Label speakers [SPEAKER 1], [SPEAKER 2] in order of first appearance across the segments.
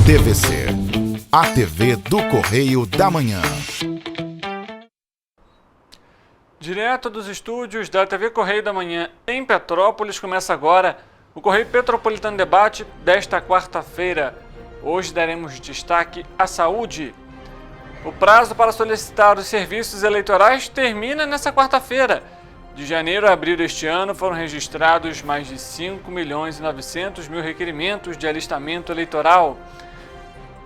[SPEAKER 1] TVC, a TV do Correio da Manhã.
[SPEAKER 2] Direto dos estúdios da TV Correio da Manhã em Petrópolis, começa agora o Correio Petropolitano Debate desta quarta-feira. Hoje daremos destaque à saúde. O prazo para solicitar os serviços eleitorais termina nesta quarta-feira. De janeiro a abril deste ano foram registrados mais de 5.900.000 requerimentos de alistamento eleitoral.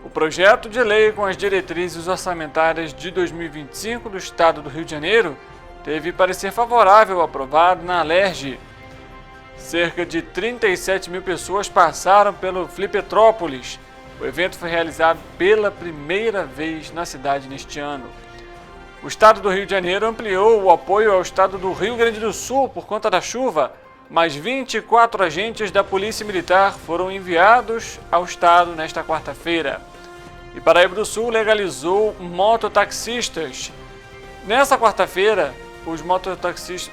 [SPEAKER 2] O projeto de lei com as diretrizes orçamentárias de 2025 do Estado do Rio de Janeiro teve parecer favorável aprovado na Alerj. Cerca de 37.000 pessoas passaram pelo Flipetrópolis. O evento foi realizado pela primeira vez na cidade neste ano. O Estado do Rio de Janeiro ampliou o apoio ao Estado do Rio Grande do Sul por conta da chuva. Mais 24 agentes da Polícia Militar foram enviados ao Estado nesta quarta-feira. E Paraíba do Sul legalizou mototaxistas. Nessa quarta-feira, os mototaxistas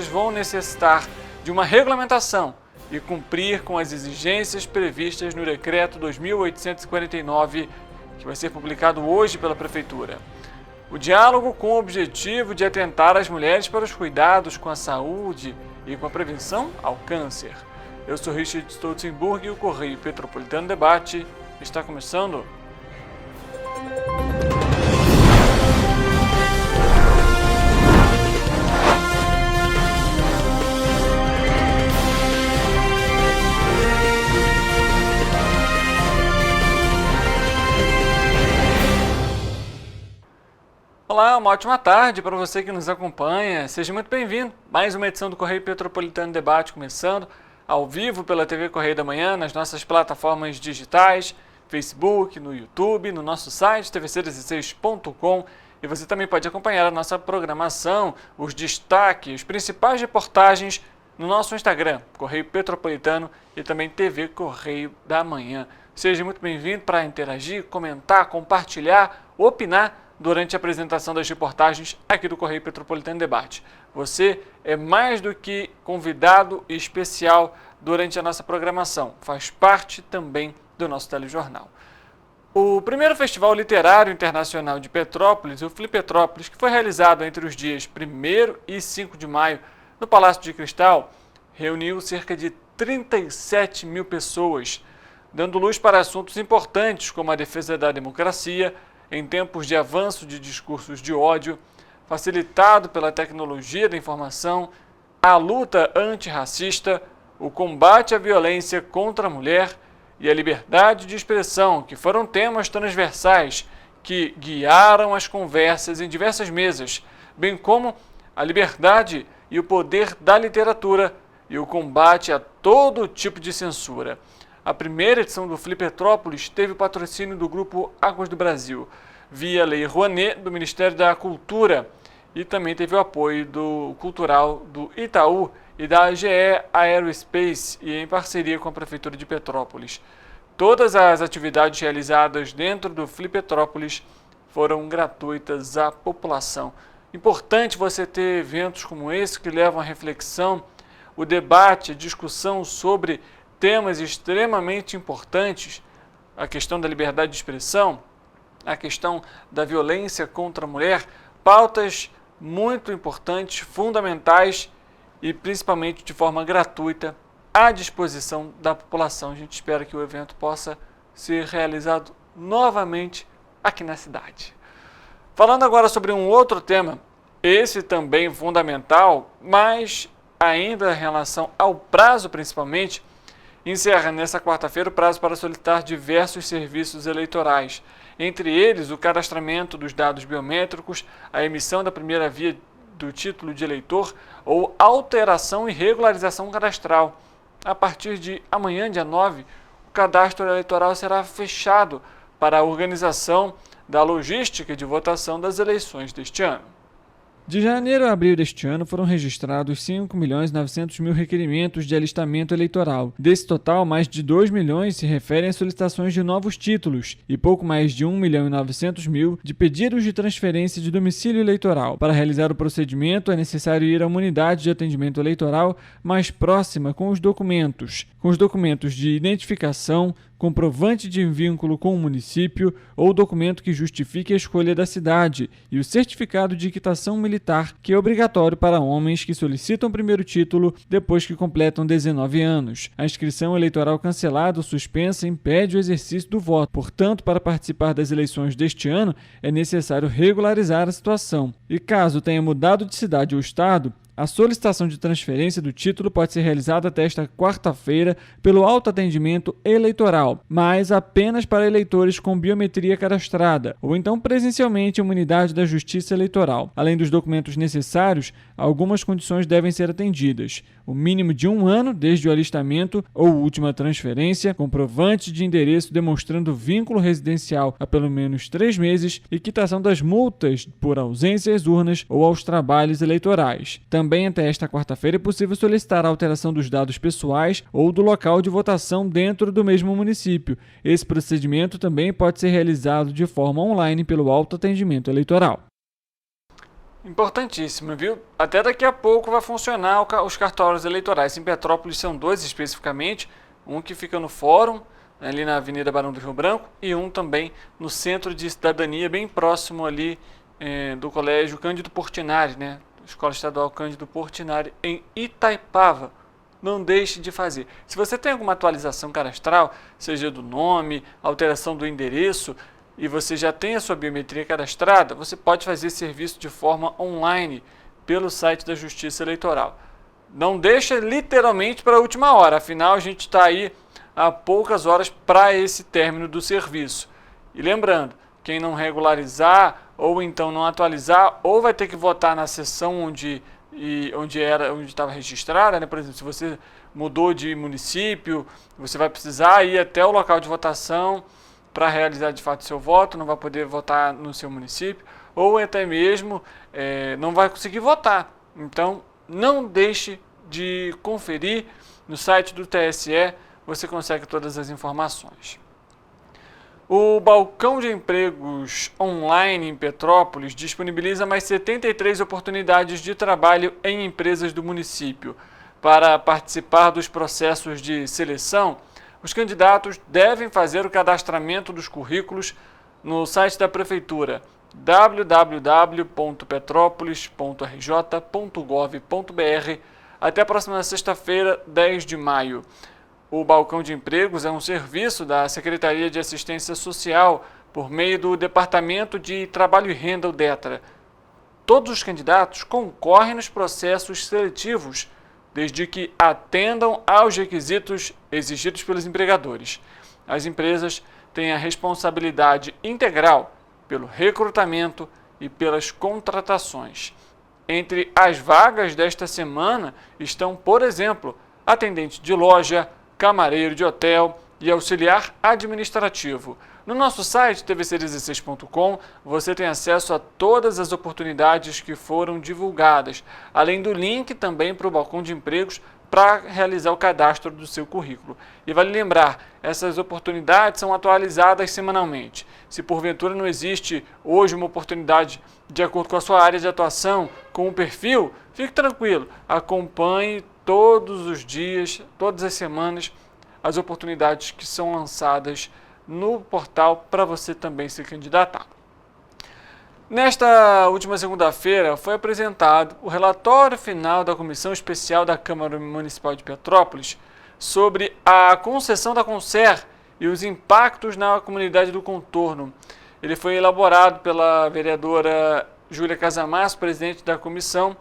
[SPEAKER 2] vão necessitar de uma regulamentação e cumprir com as exigências previstas no Decreto 2849, que vai ser publicado hoje pela Prefeitura. O diálogo com o objetivo de atentar as mulheres para os cuidados com a saúde e com a prevenção ao câncer. Eu sou Richard Stolzenburg e o Correio Petropolitano Debate está começando. Olá, uma ótima tarde para você que nos acompanha. Seja muito bem-vindo. Mais uma edição do Correio Petropolitano Debate começando ao vivo pela TV Correio da Manhã, nas nossas plataformas digitais, Facebook, no YouTube, no nosso site tvc16.com, e você também pode acompanhar a nossa programação, os destaques, as principais reportagens no nosso Instagram, Correio Petropolitano, e também TV Correio da Manhã. Seja muito bem-vindo para interagir, comentar, compartilhar, opinar durante a apresentação das reportagens aqui do Correio Petropolitano Debate. Você é mais do que convidado especial durante a nossa programação. Faz parte também do nosso telejornal. O primeiro Festival Literário Internacional de Petrópolis, o Flipetrópolis, que foi realizado entre os dias 1º e 5 de maio no Palácio de Cristal, reuniu cerca de 37.000 pessoas, dando luz para assuntos importantes como a defesa da democracia em tempos de avanço de discursos de ódio, facilitado pela tecnologia da informação, a luta antirracista, o combate à violência contra a mulher e a liberdade de expressão, que foram temas transversais que guiaram as conversas em diversas mesas, bem como a liberdade e o poder da literatura e o combate a todo tipo de censura. A primeira edição do Flipetrópolis teve o patrocínio do Grupo Águas do Brasil, via Lei Rouanet do Ministério da Cultura, e também teve o apoio do Cultural do Itaú e da GE Aerospace, e em parceria com a Prefeitura de Petrópolis. Todas as atividades realizadas dentro do Flipetrópolis foram gratuitas à população. Importante você ter eventos como esse que levam à reflexão, o debate, a discussão sobre temas extremamente importantes, a questão da liberdade de expressão, a questão da violência contra a mulher, pautas muito importantes, fundamentais e principalmente de forma gratuita à disposição da população. A gente espera que o evento possa ser realizado novamente aqui na cidade. Falando agora sobre um outro tema, esse também fundamental, mas ainda em relação ao prazo principalmente, encerra nesta quarta-feira o prazo para solicitar diversos serviços eleitorais, entre eles o cadastramento dos dados biométricos, a emissão da primeira via do título de eleitor ou alteração e regularização cadastral. A partir de amanhã, dia 9, o cadastro eleitoral será fechado para a organização da logística de votação das eleições deste ano. De janeiro a abril deste ano foram registrados 5.900.000 requerimentos de alistamento eleitoral. Desse total, mais de 2 milhões se referem a solicitações de novos títulos e pouco mais de 1.900.000 de pedidos de transferência de domicílio eleitoral. Para realizar o procedimento, é necessário ir a uma unidade de atendimento eleitoral mais próxima com os documentos de identificação, comprovante de vínculo com o município ou documento que justifique a escolha da cidade e o certificado de quitação militar, que é obrigatório para homens que solicitam o primeiro título depois que completam 19 anos. A inscrição eleitoral cancelada ou suspensa impede o exercício do voto. Portanto, para participar das eleições deste ano, é necessário regularizar a situação. E caso tenha mudado de cidade ou estado, a solicitação de transferência do título pode ser realizada até esta quarta-feira pelo autoatendimento eleitoral, mas apenas para eleitores com biometria cadastrada, ou então presencialmente em uma unidade da Justiça Eleitoral. Além dos documentos necessários, algumas condições devem ser atendidas: o mínimo de 1 ano desde o alistamento ou última transferência, comprovante de endereço demonstrando vínculo residencial há pelo menos 3 meses e quitação das multas por ausência às urnas ou aos trabalhos eleitorais. Também até esta quarta-feira é possível solicitar a alteração dos dados pessoais ou do local de votação dentro do mesmo município. Esse procedimento também pode ser realizado de forma online pelo autoatendimento eleitoral. Importantíssimo, viu? Até daqui a pouco vai funcionar os cartórios eleitorais. Em Petrópolis são 2 especificamente, um que fica no Fórum, ali na Avenida Barão do Rio Branco, e um também no Centro de Cidadania, bem próximo ali do Colégio Cândido Portinari, né? Escola Estadual Cândido Portinari, em Itaipava. Não deixe de fazer. Se você tem alguma atualização cadastral, seja do nome, alteração do endereço, e você já tem a sua biometria cadastrada, você pode fazer esse serviço de forma online pelo site da Justiça Eleitoral. Não deixa literalmente para a última hora, afinal a gente está aí há poucas horas para esse término do serviço. E lembrando, quem não regularizar ou então não atualizar, ou vai ter que votar na seção onde estava registrada, né? Por exemplo, se você mudou de município, você vai precisar ir até o local de votação para realizar de fato seu voto, não vai poder votar no seu município, ou até mesmo não vai conseguir votar. Então, não deixe de conferir no site do TSE, você consegue todas as informações. O Balcão de Empregos Online em Petrópolis disponibiliza mais 73 oportunidades de trabalho em empresas do município. Para participar dos processos de seleção, os candidatos devem fazer o cadastramento dos currículos no site da Prefeitura www.petropolis.rj.gov.br até a próxima sexta-feira, 10 de maio. O Balcão de Empregos é um serviço da Secretaria de Assistência Social por meio do Departamento de Trabalho e Renda, o DETRA. Todos os candidatos concorrem nos processos seletivos, desde que atendam aos requisitos exigidos pelos empregadores. As empresas têm a responsabilidade integral pelo recrutamento e pelas contratações. Entre as vagas desta semana estão, por exemplo, atendente de loja, camareiro de hotel e auxiliar administrativo. No nosso site tvc16.com você tem acesso a todas as oportunidades que foram divulgadas, além do link também para o Balcão de Empregos para realizar o cadastro do seu currículo. E vale lembrar, essas oportunidades são atualizadas semanalmente. Se porventura não existe hoje uma oportunidade de acordo com a sua área de atuação, com o perfil, fique tranquilo, acompanhe todos os dias, todas as semanas, as oportunidades que são lançadas no portal para você também se candidatar. Nesta última segunda-feira foi apresentado o relatório final da Comissão Especial da Câmara Municipal de Petrópolis sobre a concessão da Concer e os impactos na comunidade do contorno. Ele foi elaborado pela vereadora Júlia Casamasso, presidente da comissão,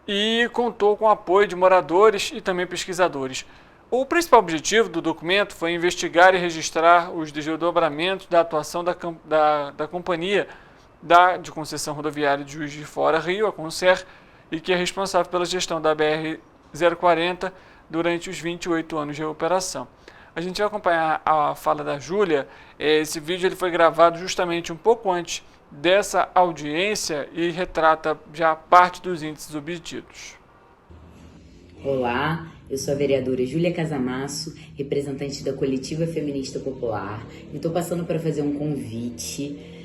[SPEAKER 2] e contou com o apoio de moradores e também pesquisadores. O principal objetivo do documento foi investigar e registrar os desdobramentos da atuação da companhia de concessão rodoviária de Juiz de Fora, Rio, a Concer, e que é responsável pela gestão da BR-040 durante os 28 anos de operação. A gente vai acompanhar a fala da Júlia. Esse vídeo ele foi gravado justamente um pouco antes dessa audiência e retrata já parte dos índices obtidos.
[SPEAKER 3] Olá, eu sou a vereadora Júlia Casamasso, representante da Coletiva Feminista Popular, e estou passando para fazer um convite.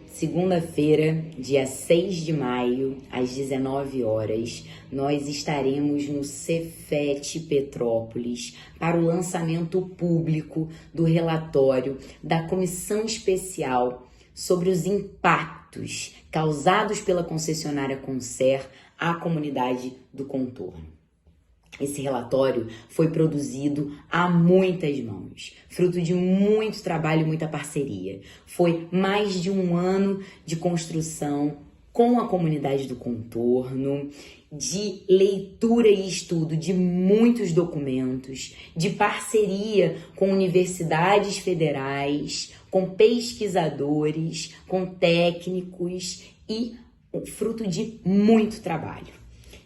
[SPEAKER 3] Segunda-feira, dia 6 de maio, às 19 horas, nós estaremos no Cefet Petrópolis para o lançamento público do relatório da Comissão Especial sobre os impactos causados pela concessionária Concer à comunidade do contorno. Esse relatório foi produzido a muitas mãos, fruto de muito trabalho e muita parceria. Foi mais de um ano de construção com a comunidade do contorno, de leitura e estudo de muitos documentos, de parceria com universidades federais, com pesquisadores, com técnicos e fruto de muito trabalho.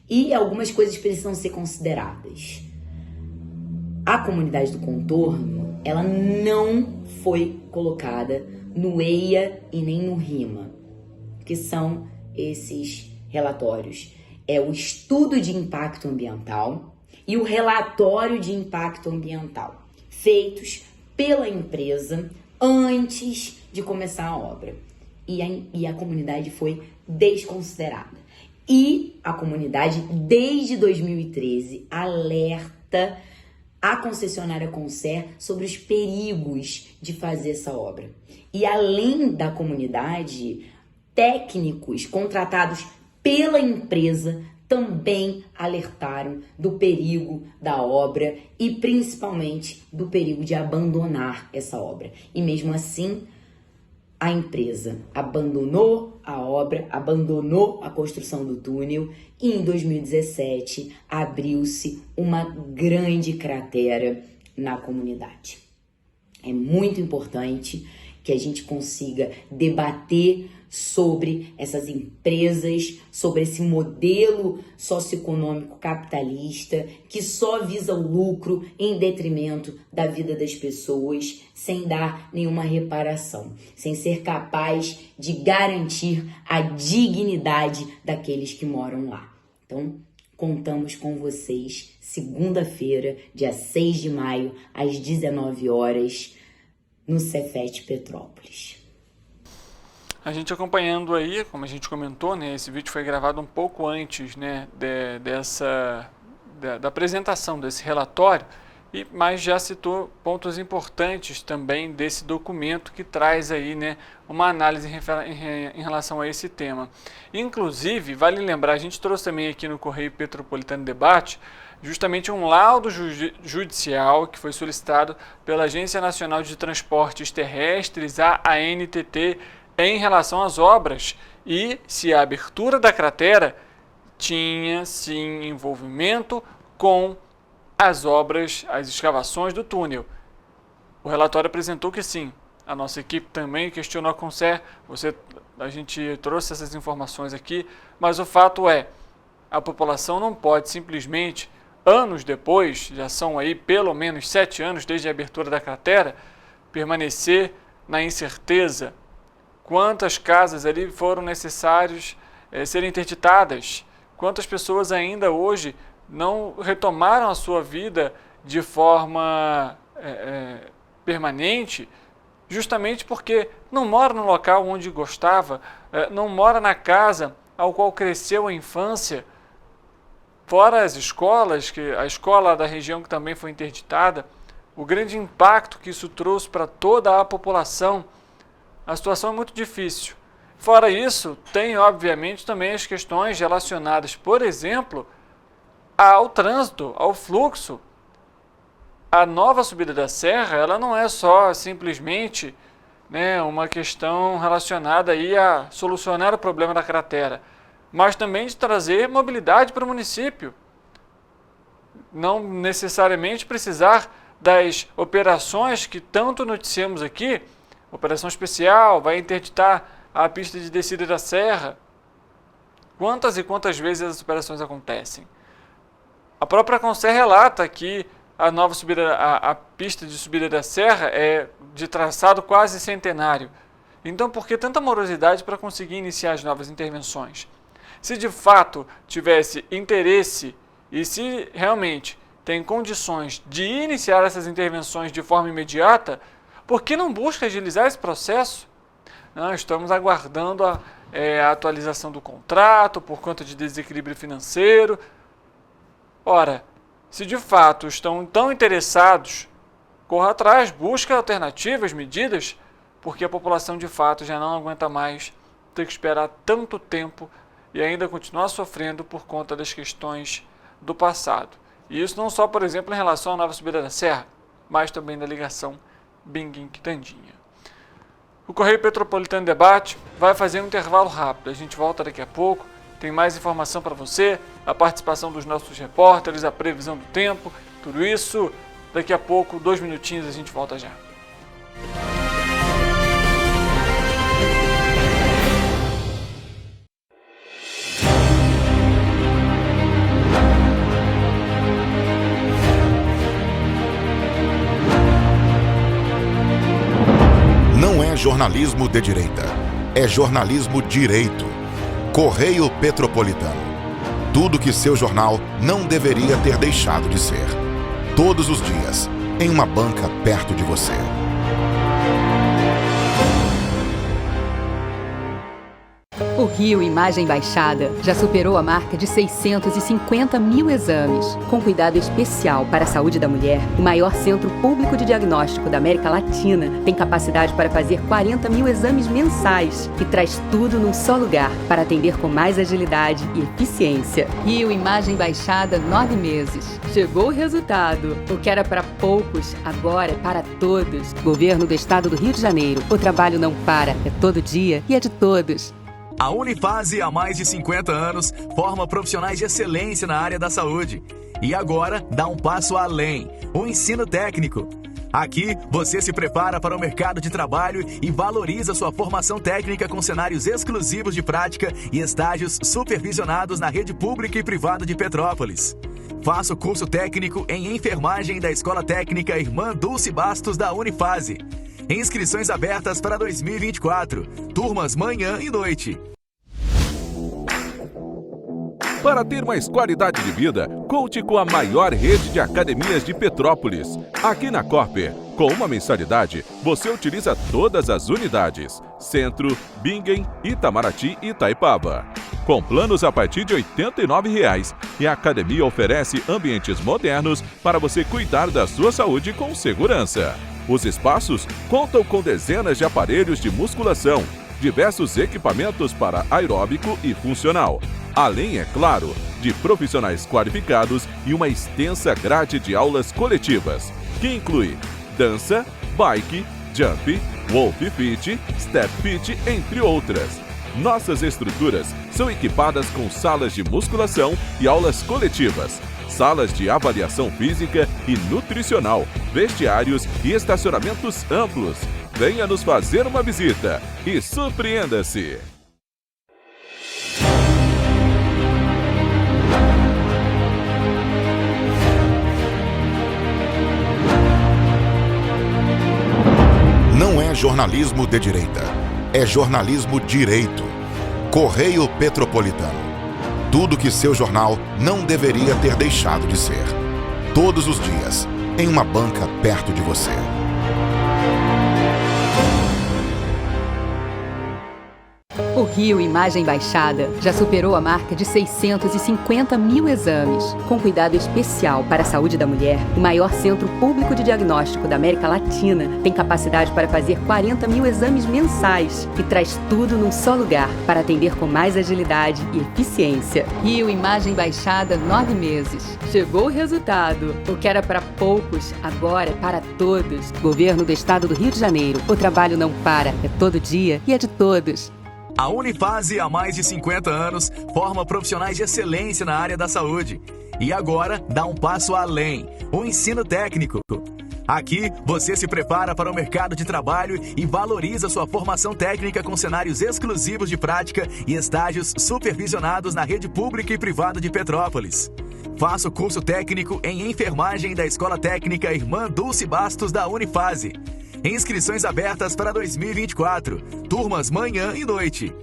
[SPEAKER 3] E algumas coisas precisam ser consideradas. A comunidade do contorno, ela não foi colocada no EIA e nem no RIMA, que são esses relatórios. É o estudo de impacto ambiental e o relatório de impacto ambiental, feitos pela empresa antes de começar a obra. E a comunidade foi desconsiderada. E a comunidade, desde 2013, alerta a concessionária Concer sobre os perigos de fazer essa obra. E além da comunidade, técnicos contratados pela empresa também alertaram do perigo da obra e principalmente do perigo de abandonar essa obra. E mesmo assim, a empresa abandonou a obra, abandonou a construção do túnel e em 2017 abriu-se uma grande cratera na comunidade. É muito importante que a gente consiga debater sobre essas empresas, sobre esse modelo socioeconômico capitalista que só visa o lucro em detrimento da vida das pessoas, sem dar nenhuma reparação, sem ser capaz de garantir a dignidade daqueles que moram lá. Então, contamos com vocês segunda-feira, dia 6 de maio, às 19 horas, no Cefet Petrópolis.
[SPEAKER 2] A gente acompanhando aí, como a gente comentou, né, esse vídeo foi gravado um pouco antes, né, da apresentação desse relatório, mas já citou pontos importantes também desse documento que traz aí, né, uma análise em relação a esse tema. Inclusive, vale lembrar, a gente trouxe também aqui no Correio Petropolitano Debate, justamente um laudo judicial que foi solicitado pela Agência Nacional de Transportes Terrestres, a ANTT, em relação às obras e se a abertura da cratera tinha sim envolvimento com as obras, as escavações do túnel. O relatório apresentou que sim. A nossa equipe também questionou a Concer, a gente trouxe essas informações aqui, mas o fato é, a população não pode simplesmente, anos depois, já são aí pelo menos 7 anos desde a abertura da cratera, permanecer na incerteza. Quantas casas ali foram necessárias serem interditadas? Quantas pessoas ainda hoje não retomaram a sua vida de forma permanente, justamente porque não mora no local onde gostava, não mora na casa ao qual cresceu a infância, fora as escolas, que a escola da região que também foi interditada, o grande impacto que isso trouxe para toda a população. A situação é muito difícil. Fora isso, tem obviamente também as questões relacionadas, por exemplo, ao trânsito, ao fluxo. A nova subida da serra, ela não é só simplesmente, né, uma questão relacionada aí a solucionar o problema da cratera, mas também de trazer mobilidade para o município. Não necessariamente precisar das operações que tanto noticiamos aqui. Operação especial, vai interditar a pista de descida da serra. Quantas e quantas vezes as operações acontecem? A própria Concer relata que a nova subida, a pista de subida da serra é de traçado quase centenário. Então, por que tanta morosidade para conseguir iniciar as novas intervenções? Se de fato tivesse interesse e se realmente tem condições de iniciar essas intervenções de forma imediata, por que não busca agilizar esse processo? Não, estamos aguardando a atualização do contrato por conta de desequilíbrio financeiro. Ora, se de fato estão tão interessados, corra atrás, busca alternativas, medidas, porque a população de fato já não aguenta mais ter que esperar tanto tempo e ainda continuar sofrendo por conta das questões do passado. E isso não só, por exemplo, em relação à Nova Subida da Serra, mas também da ligação Binguim-Quitandinha. O Correio Petropolitano Debate vai fazer um intervalo rápido. A gente volta daqui a pouco. Tem mais informação para você, a participação dos nossos repórteres, a previsão do tempo, tudo isso. Daqui a pouco, 2 minutinhos, a gente volta já.
[SPEAKER 1] Não é jornalismo de direita, é jornalismo direito. Correio Petropolitano. Tudo que seu jornal não deveria ter deixado de ser. Todos os dias, em uma banca perto de você.
[SPEAKER 4] O Rio Imagem Baixada já superou a marca de 650 mil exames. Com cuidado especial para a saúde da mulher, o maior centro público de diagnóstico da América Latina tem capacidade para fazer 40 mil exames mensais e traz tudo num só lugar para atender com mais agilidade e eficiência. Rio Imagem Baixada, 9 meses. Chegou o resultado. O que era para poucos, agora é para todos. Governo do Estado do Rio de Janeiro. O trabalho não para, é todo dia e é de todos.
[SPEAKER 5] A Unifase, há mais de 50 anos, forma profissionais de excelência na área da saúde. E agora dá um passo além, o ensino técnico. Aqui, você se prepara para o mercado de trabalho e valoriza sua formação técnica com cenários exclusivos de prática e estágios supervisionados na rede pública e privada de Petrópolis. Faça o curso técnico em enfermagem da Escola Técnica Irmã Dulce Bastos da Unifase. Inscrições abertas para 2024. Turmas manhã e noite.
[SPEAKER 6] Para ter mais qualidade de vida, conte com a maior rede de academias de Petrópolis. Aqui na Corper, com uma mensalidade, você utiliza todas as unidades: Centro, Binguim, Itamaraty e Itaipava. Com planos a partir de R$ 89,00, e a academia oferece ambientes modernos para você cuidar da sua saúde com segurança. Os espaços contam com dezenas de aparelhos de musculação, diversos equipamentos para aeróbico e funcional, além, é claro, de profissionais qualificados e uma extensa grade de aulas coletivas, que inclui dança, bike, jump, wolf fit, step fit, entre outras. Nossas estruturas são equipadas com salas de musculação e aulas coletivas, salas de avaliação física e nutricional, vestiários e estacionamentos amplos. Venha nos fazer uma visita e surpreenda-se!
[SPEAKER 1] Não é jornalismo de direita, é jornalismo direito. Correio Petropolitano. Tudo que seu jornal não deveria ter deixado de ser. Todos os dias, em uma banca perto de você.
[SPEAKER 4] O Rio Imagem Baixada já superou a marca de 650 mil exames. Com cuidado especial para a saúde da mulher, o maior centro público de diagnóstico da América Latina tem capacidade para fazer 40 mil exames mensais e traz tudo num só lugar para atender com mais agilidade e eficiência. Rio Imagem Baixada, 9 meses. Chegou o resultado. O que era para poucos, agora é para todos. Governo do Estado do Rio de Janeiro. O trabalho não para, é todo dia e é de todos.
[SPEAKER 5] A Unifase, há mais de 50 anos, forma profissionais de excelência na área da saúde. E agora dá um passo além, o ensino técnico. Aqui, você se prepara para o mercado de trabalho e valoriza sua formação técnica com cenários exclusivos de prática e estágios supervisionados na rede pública e privada de Petrópolis. Faça o curso técnico em enfermagem da Escola Técnica Irmã Dulce Bastos da Unifase. Inscrições abertas para 2024. Turmas manhã e noite.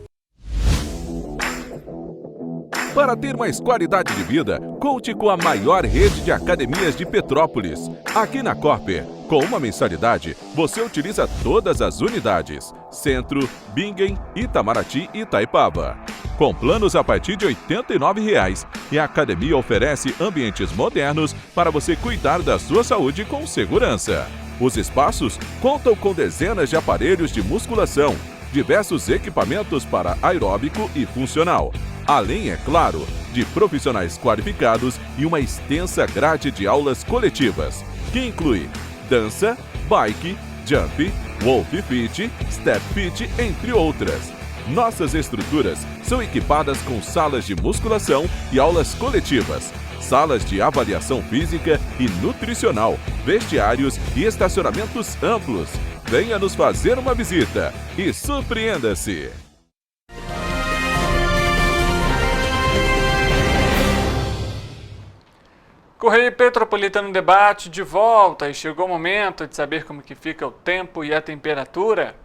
[SPEAKER 6] Para ter mais qualidade de vida, conte com a maior rede de academias de Petrópolis. Aqui na Corper, com uma mensalidade, você utiliza todas as unidades: Centro, Bingen, Itamaraty e Itaipava. Com planos a partir de R$ 89,00, e a academia oferece ambientes modernos para você cuidar da sua saúde com segurança. Os espaços contam com dezenas de aparelhos de musculação, diversos equipamentos para aeróbico e funcional, além, é claro, de profissionais qualificados e uma extensa grade de aulas coletivas, que inclui dança, bike, jump, wolf fit, step fit, entre outras. Nossas estruturas são equipadas com salas de musculação e aulas coletivas, salas de avaliação física e nutricional, vestiários e estacionamentos amplos. Venha nos fazer uma visita e surpreenda-se!
[SPEAKER 2] Correio Petropolitano Debate de volta, e chegou o momento de saber como que fica o tempo e a temperatura.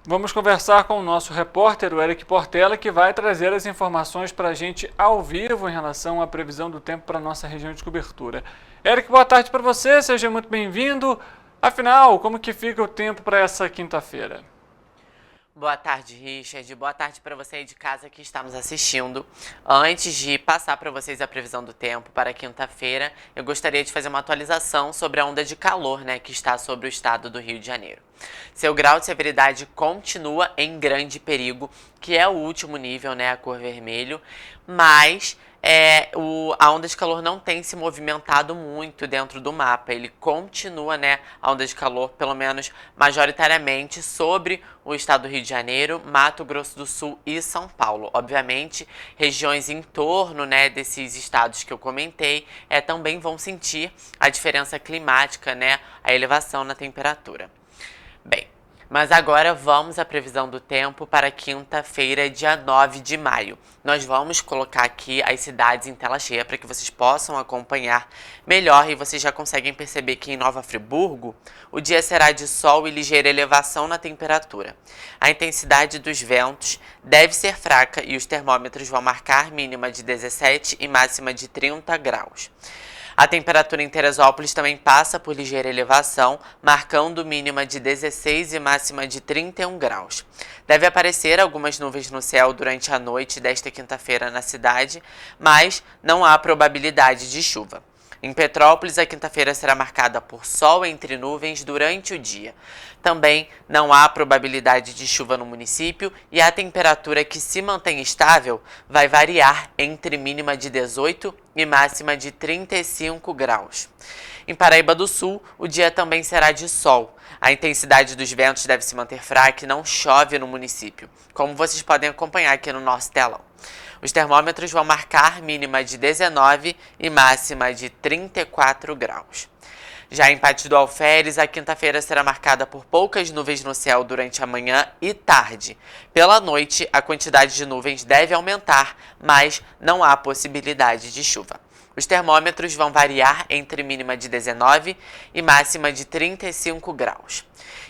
[SPEAKER 2] Vamos conversar com o nosso repórter, o Eric Portela, que vai trazer as informações para a gente ao vivo em relação à previsão do tempo para a nossa região de cobertura. Eric, boa tarde para você, seja muito bem-vindo. Afinal, como que fica o tempo para essa quinta-feira?
[SPEAKER 7] Boa tarde, Richard. Boa tarde para você aí de casa que está nos assistindo. Antes de passar para vocês a previsão do tempo para quinta-feira, eu gostaria de fazer uma atualização sobre a onda de calor, que está sobre o estado do Rio de Janeiro. Seu grau de severidade continua em grande perigo, que é o último nível, a cor vermelho, mas a onda de calor não tem se movimentado muito dentro do mapa. Ele continua, a onda de calor, pelo menos majoritariamente, sobre o estado do Rio de Janeiro, Mato Grosso do Sul e São Paulo. Obviamente, regiões em torno, desses estados que eu comentei, também vão sentir a diferença climática, a elevação na temperatura. Bem, mas agora vamos à previsão do tempo para quinta-feira, dia 9 de maio. Nós vamos colocar aqui as cidades em tela cheia para que vocês possam acompanhar melhor, e vocês já conseguem perceber que em Nova Friburgo o dia será de sol e ligeira elevação na temperatura. A intensidade dos ventos deve ser fraca e os termômetros vão marcar mínima de 17 e máxima de 30 graus. A temperatura em Teresópolis também passa por ligeira elevação, marcando mínima de 16 e máxima de 31 graus. Deve aparecer algumas nuvens no céu durante a noite desta quinta-feira na cidade, mas não há probabilidade de chuva. Em Petrópolis, a quinta-feira será marcada por sol entre nuvens durante o dia. Também não há probabilidade de chuva no município, e a temperatura, que se mantém estável, vai variar entre mínima de 18 e máxima de 35 graus. Em Paraíba do Sul, o dia também será de sol. A intensidade dos ventos deve se manter fraca e não chove no município, como vocês podem acompanhar aqui no nosso telão. Os termômetros vão marcar mínima de 19 e máxima de 34 graus. Já em Patis do Alferes, a quinta-feira será marcada por poucas nuvens no céu durante a manhã e tarde. Pela noite, a quantidade de nuvens deve aumentar, mas não há possibilidade de chuva. Os termômetros vão variar entre mínima de 19 e máxima de 35 graus.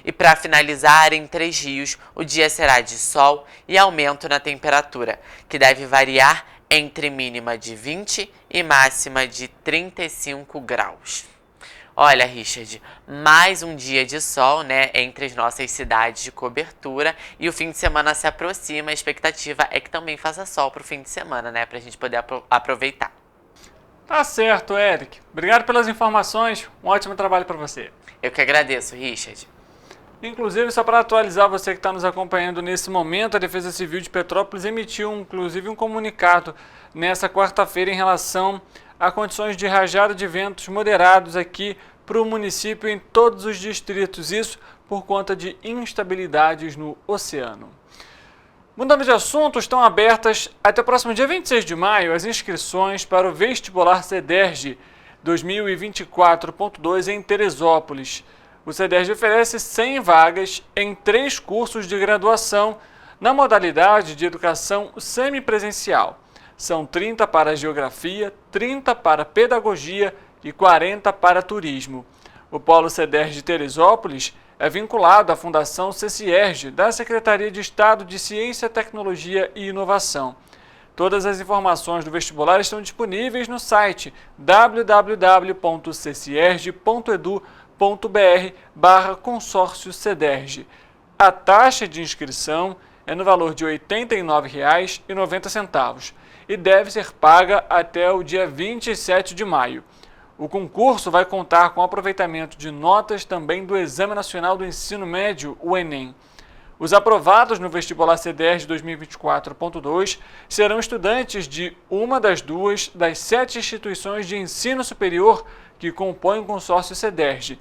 [SPEAKER 7] E para finalizar, em Três Rios, o dia será de sol e aumento na temperatura, que deve variar entre mínima de 20 e máxima de 35 graus. Olha, Richard, mais um dia de sol, entre as nossas cidades de cobertura, e o fim de semana se aproxima. A expectativa é que também faça sol para o fim de semana, para a gente poder aproveitar.
[SPEAKER 2] Tá certo, Eric. Obrigado pelas informações. Um ótimo trabalho para você.
[SPEAKER 7] Eu que agradeço, Richard.
[SPEAKER 2] Inclusive, só para atualizar você que está nos acompanhando nesse momento, a Defesa Civil de Petrópolis emitiu um comunicado nessa quarta-feira em relação a condições de rajada de ventos moderados aqui para o município em todos os distritos, isso por conta de instabilidades no oceano. Mudando de assunto, estão abertas até o próximo dia 26 de maio as inscrições para o vestibular CEDERJ 2024.2 em Teresópolis. O CEDERJ oferece 100 vagas em 3 cursos de graduação na modalidade de educação semipresencial. São 30 para Geografia, 30 para Pedagogia e 40 para Turismo. O Polo CEDERJ de Teresópolis é vinculado à Fundação CCIERJ, da Secretaria de Estado de Ciência, Tecnologia e Inovação. Todas as informações do vestibular estão disponíveis no site www.ccierj.edu.br/consórcio CEDERJ. A taxa de inscrição é no valor de R$ 89,90 e deve ser paga até o dia 27 de maio. O concurso vai contar com aproveitamento de notas também do Exame Nacional do Ensino Médio, o Enem. Os aprovados no vestibular CEDERJ 2024.2 serão estudantes de uma das 7 instituições de ensino superior que compõem o consórcio CEDERJ.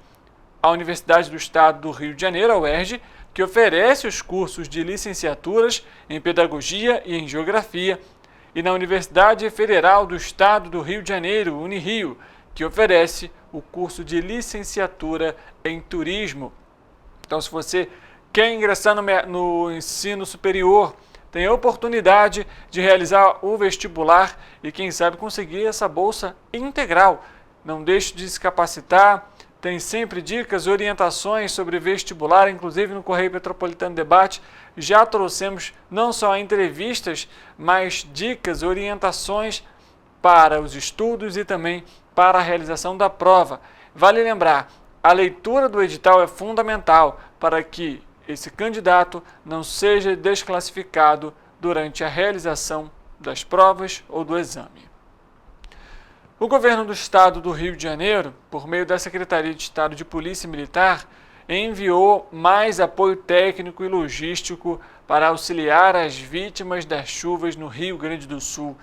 [SPEAKER 2] A Universidade do Estado do Rio de Janeiro, a UERJ, que oferece os cursos de licenciaturas em Pedagogia e em Geografia, e na Universidade Federal do Estado do Rio de Janeiro, Unirio, que oferece o curso de licenciatura em Turismo. Então, se você quer ingressar no ensino superior, tem a oportunidade de realizar o vestibular e, quem sabe, conseguir essa bolsa integral. Não deixe de se capacitar, tem sempre dicas e orientações sobre vestibular, inclusive no Correio Petropolitano Debate. Já trouxemos não só entrevistas, mas dicas e orientações para os estudos e também para a realização da prova. Vale lembrar, a leitura do edital é fundamental para que esse candidato não seja desclassificado durante a realização das provas ou do exame. O governo do Estado do Rio de Janeiro, por meio da Secretaria de Estado de Polícia Militar, enviou mais apoio técnico e logístico para auxiliar as vítimas das chuvas no Rio Grande do Sul.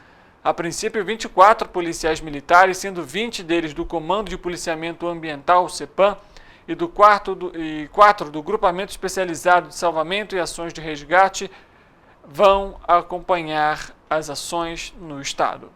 [SPEAKER 2] A princípio, 24 policiais militares, sendo 20 deles do Comando de Policiamento Ambiental, CEPAM, e 4 do Grupamento Especializado de Salvamento e Ações de Resgate, vão acompanhar as ações no estado.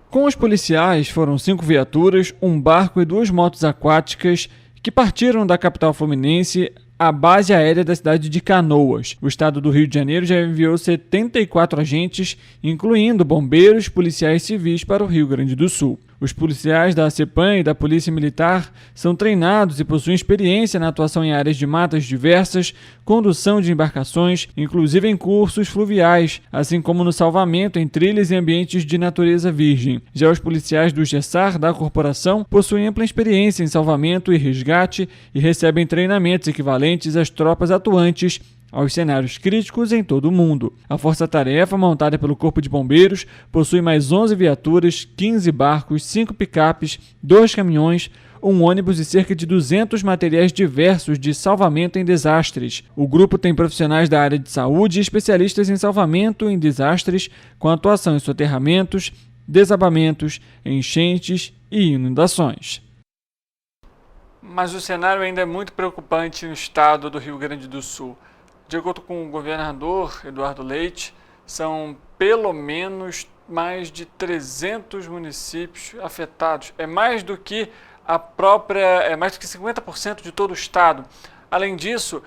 [SPEAKER 2] Com os policiais foram 5 viaturas, um barco e 2 motos aquáticas que partiram da capital fluminense à base aérea da cidade de Canoas. O estado do Rio de Janeiro já enviou 74 agentes, incluindo bombeiros, policiais civis, para o Rio Grande do Sul. Os policiais da CEPAM e da Polícia Militar são treinados e possuem experiência na atuação em áreas de matas diversas, condução de embarcações, inclusive em cursos fluviais, assim como no salvamento em trilhas e ambientes de natureza virgem. Já os policiais do GESAR da corporação possuem ampla experiência em salvamento e resgate e recebem treinamentos equivalentes às tropas atuantes aos cenários críticos em todo o mundo. A força-tarefa, montada pelo Corpo de Bombeiros, possui mais 11 viaturas, 15 barcos, 5 picapes, 2 caminhões, um ônibus e cerca de 200 materiais diversos de salvamento em desastres. O grupo tem profissionais da área de saúde e especialistas em salvamento em desastres, com atuação em soterramentos, desabamentos, enchentes e inundações. Mas o cenário ainda é muito preocupante no estado do Rio Grande do Sul. De acordo com o governador Eduardo Leite, são pelo menos mais de 300 municípios afetados. É mais do que 50% de todo o estado. Além disso,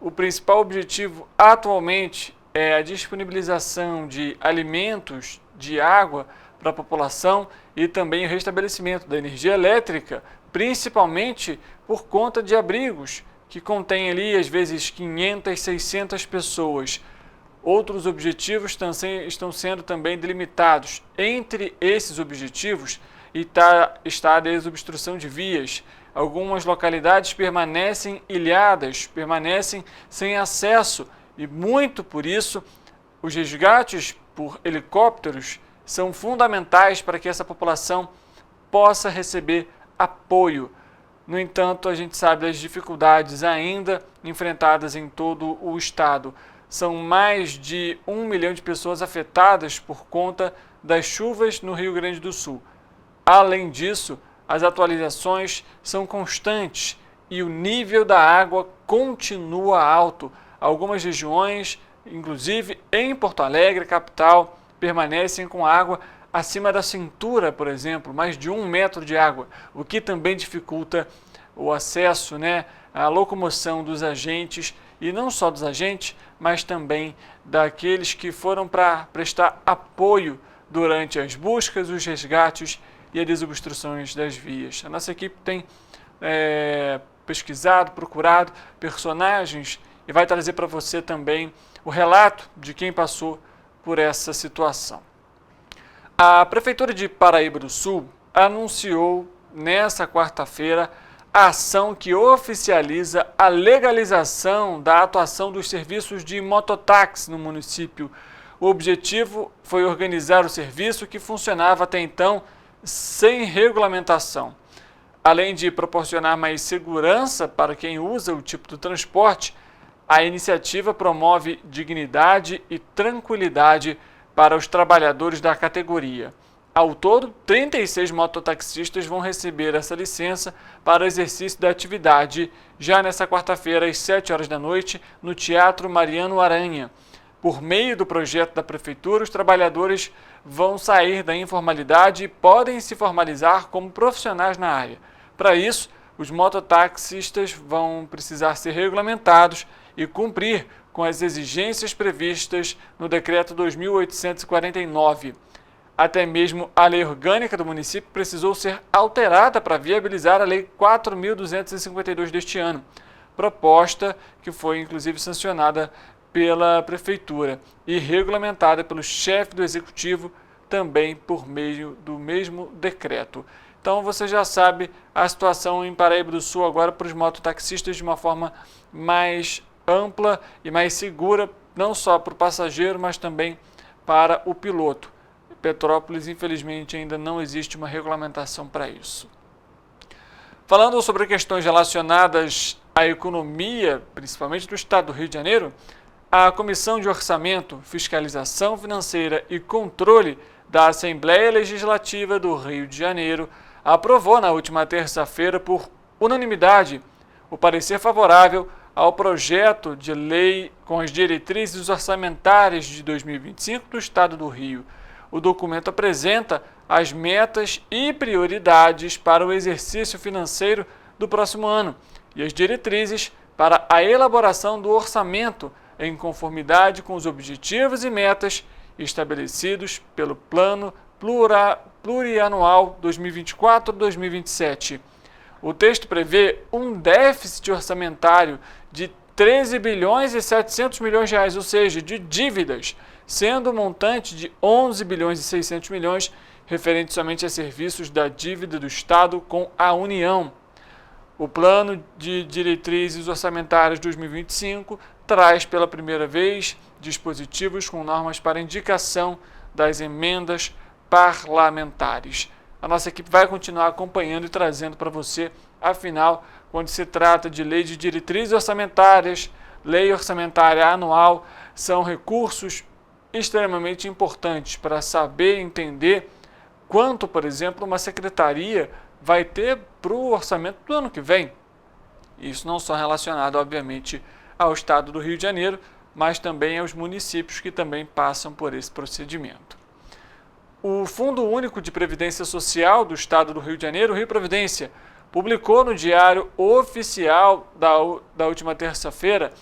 [SPEAKER 2] o principal objetivo atualmente é a disponibilização de alimentos, de água para a população e também o restabelecimento da energia elétrica, principalmente por conta de abrigos que contém ali, às vezes, 500, 600 pessoas. Outros objetivos estão sendo também delimitados. Entre esses objetivos está a desobstrução de vias. Algumas localidades permanecem ilhadas, permanecem sem acesso e, muito por isso, os resgates por helicópteros são fundamentais para que essa população possa receber apoio. No entanto, a gente sabe das dificuldades ainda enfrentadas em todo o estado. São mais de 1 milhão de pessoas afetadas por conta das chuvas no Rio Grande do Sul. Além disso, as atualizações são constantes e o nível da água continua alto. Algumas regiões, inclusive em Porto Alegre, capital, permanecem com água acima da cintura, por exemplo, mais de 1 metro de água, o que também dificulta o acesso, né, à locomoção dos agentes, e não só dos agentes, mas também daqueles que foram para prestar apoio durante as buscas, os resgates e as desobstruções das vias. A nossa equipe tem pesquisado, procurado personagens e vai trazer para você também o relato de quem passou por essa situação. A Prefeitura de Paraíba do Sul anunciou nesta quarta-feira a ação que oficializa a legalização da atuação dos serviços de mototáxi no município. O objetivo foi organizar o serviço que funcionava até então sem regulamentação. Além de proporcionar mais segurança para quem usa o tipo de transporte, a iniciativa promove dignidade e tranquilidade para os trabalhadores da categoria. Ao todo, 36 mototaxistas vão receber essa licença para o exercício da atividade já nesta quarta-feira, às 7 horas da noite, no Teatro Mariano Aranha. Por meio do projeto da Prefeitura, os trabalhadores vão sair da informalidade e podem se formalizar como profissionais na área. Para isso, os mototaxistas vão precisar ser regulamentados e cumprir com as exigências previstas no Decreto 2849. Até mesmo a lei orgânica do município precisou ser alterada para viabilizar a Lei 4.252 deste ano, proposta que foi inclusive sancionada pela Prefeitura e regulamentada pelo chefe do Executivo também por meio do mesmo decreto. Então você já sabe a situação em Paraíba do Sul agora para os mototaxistas de uma forma mais ampla e mais segura, não só para o passageiro, mas também para o piloto. Petrópolis, infelizmente, ainda não existe uma regulamentação para isso. Falando sobre questões relacionadas à economia, principalmente do Estado do Rio de Janeiro, a Comissão de Orçamento, Fiscalização Financeira e Controle da Assembleia Legislativa do Rio de Janeiro aprovou na última terça-feira, por unanimidade, o parecer favorável ao projeto de lei com as diretrizes orçamentárias de 2025 do Estado do Rio. O documento apresenta as metas e prioridades para o exercício financeiro do próximo ano e as diretrizes para a elaboração do orçamento em conformidade com os objetivos e metas estabelecidos pelo Plano Plurianual 2024-2027. O texto prevê um déficit orçamentário de 13 bilhões e 700 milhões de reais, ou seja, de dívidas, sendo o montante de 11 bilhões e 600 milhões referente somente a serviços da dívida do Estado com a União. O Plano de Diretrizes Orçamentárias 2025 traz pela primeira vez dispositivos com normas para indicação das emendas parlamentares. A nossa equipe vai continuar acompanhando e trazendo para você, afinal, quando se trata de lei de diretrizes orçamentárias, lei orçamentária anual, são recursos extremamente importantes para saber entender quanto, por exemplo, uma secretaria vai ter para o orçamento do ano que vem. Isso não só relacionado, obviamente, ao Estado do Rio de Janeiro, mas também aos municípios que também passam por esse procedimento. O Fundo Único de Previdência Social do Estado do Rio de Janeiro, Rio Previdência, publicou no Diário Oficial da última terça-feira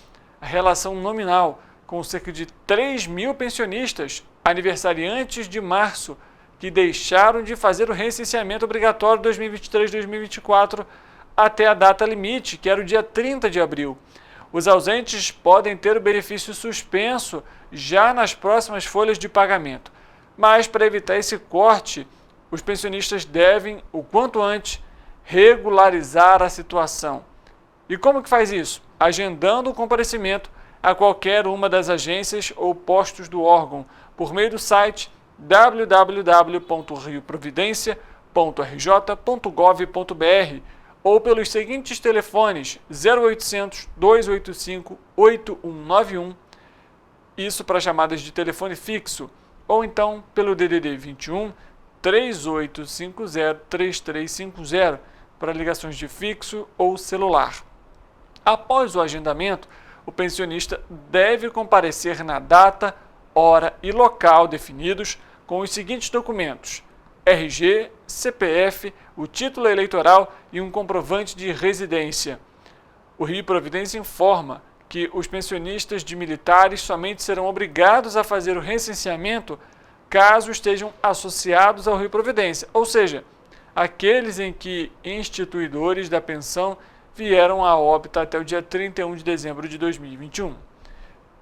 [SPEAKER 2] a relação nominal com cerca de 3 mil pensionistas aniversariantes de março que deixaram de fazer o recenseamento obrigatório 2023-2024 até a data limite, que era o dia 30 de abril. Os ausentes podem ter o benefício suspenso já nas próximas folhas de pagamento. Mas, para evitar esse corte, os pensionistas devem, o quanto antes, regularizar a situação. E como que faz isso? Agendando o comparecimento a qualquer uma das agências ou postos do órgão, por meio do site www.rioprovidencia.rj.gov.br ou pelos seguintes telefones 0800 285 8191, isso para chamadas de telefone fixo, ou então pelo DDD 21 3850 3350 para ligações de fixo ou celular. Após o agendamento, o pensionista deve comparecer na data, hora e local definidos com os seguintes documentos: RG, CPF, o título eleitoral e um comprovante de residência. O Rio Providência informa que os pensionistas de militares somente serão obrigados a fazer o recenseamento caso estejam associados ao Rio Providência, ou seja, aqueles em que instituidores da pensão vieram a óbito até o dia 31 de dezembro de 2021.